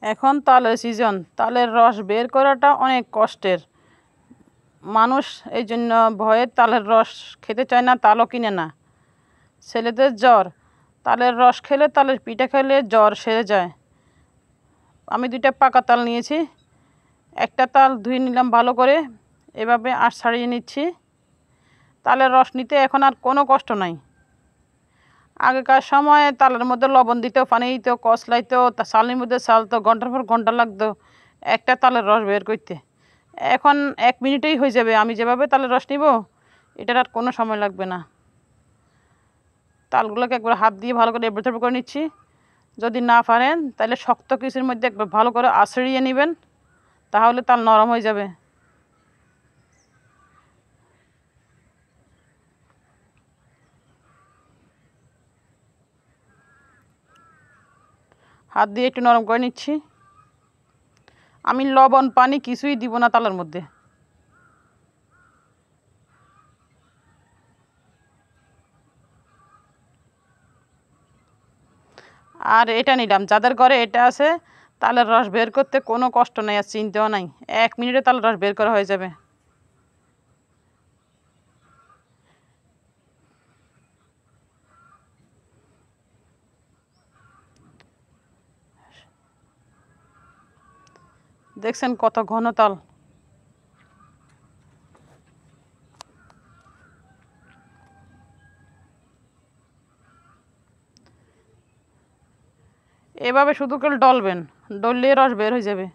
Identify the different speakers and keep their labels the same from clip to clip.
Speaker 1: এখন তালের সিজন, তালের রস বের করাটা অনেক কষ্টের। মানুষ এই জন্য ভয়ে তালের রস খেতে চায় না, তালও কিনে না। ছেলেদের জ্বর, তালের রস খেলে, তালের পিঠা খেলে জ্বর সেরে যায়। আমি 2টা পাকা তাল নিয়েছি, একটা তাল ধুয়ে নিলাম ভালো করে, এভাবে আঁশ ছাড়িয়ে নিচ্ছি। তালের রস নিতে এখন আর কোনো কষ্ট নাই। আগেকার সময়ে তালের মধ্যে লবণ দিত, পানি দিত, কচলাইতো, চালের মধ্যে চালতো, ঘন্টার পর ঘন্টা লাগতো একটা তালের রস বের করতে। এখন 1 মিনিটেই হয়ে যাবে। আমি যেভাবে তালের রস নিব, এটার আর কোনো সময় লাগবে না। তালগুলোকে একবার হাত দিয়ে ভালো করে এবড়ো থেবড়ো করে নিচ্ছি। যদি না পারেন তাহলে শক্ত কিছুর মধ্যে একবার ভালো করে আছড়িয়ে নেবেন, তাহলে তাল নরম হয়ে যাবে। হাত দিয়ে একটু নরম করে নিচ্ছি। আমি লবণ পানি কিছুই দিব না তালের মধ্যে। আর এটা নিলাম, যাদের ঘরে এটা আছে, তালের রস বের করতে কোনো কষ্ট নেই, আর চিনতেও নাই। 1 মিনিটে তালের রস বের করা হয়ে যাবে। দেখছেন কত ঘন তাল। এভাবে শুধু কেবল ডলবেন, ডললে রস বের হয়ে যাবে।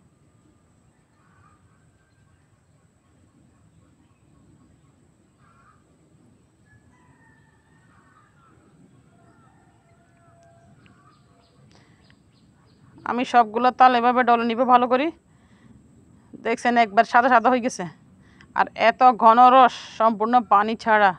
Speaker 1: আমি সবগুলো তাল এভাবে ডলে নিব ভালো করে। দেখছেন একবার সাদা সাদা হয়ে গেছে, আর এত ঘন রস, সম্পূর্ণ পানি ছাড়া।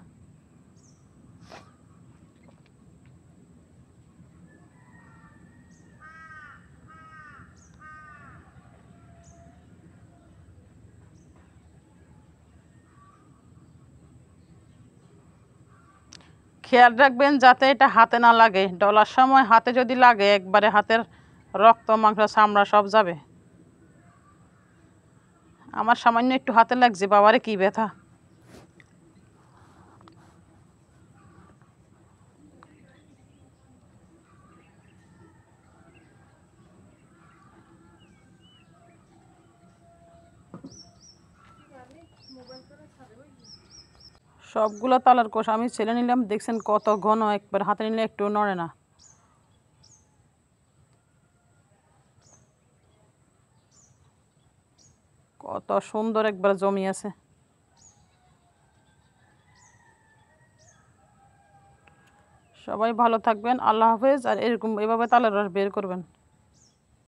Speaker 1: খেয়াল রাখবেন যাতে এটা হাতে না লাগে। ডলার সময় হাতে যদি লাগে, একবারে হাতের রক্ত মাংস চামড়া সব যাবে। আমার সামান্য একটু হাতে লাগছে, বাবারে কি ব্যথা। সবগুলো তালের কোষ আমি ছেলে নিলাম। দেখছেন কত ঘন, একবার হাতে নিলে একটু নড়ে না। কত সুন্দর একবার জমি আছে। সবাই ভালো থাকবেন, আল্লাহ হাফেজ। আর এরকম এভাবে তালের রস বের করবেন।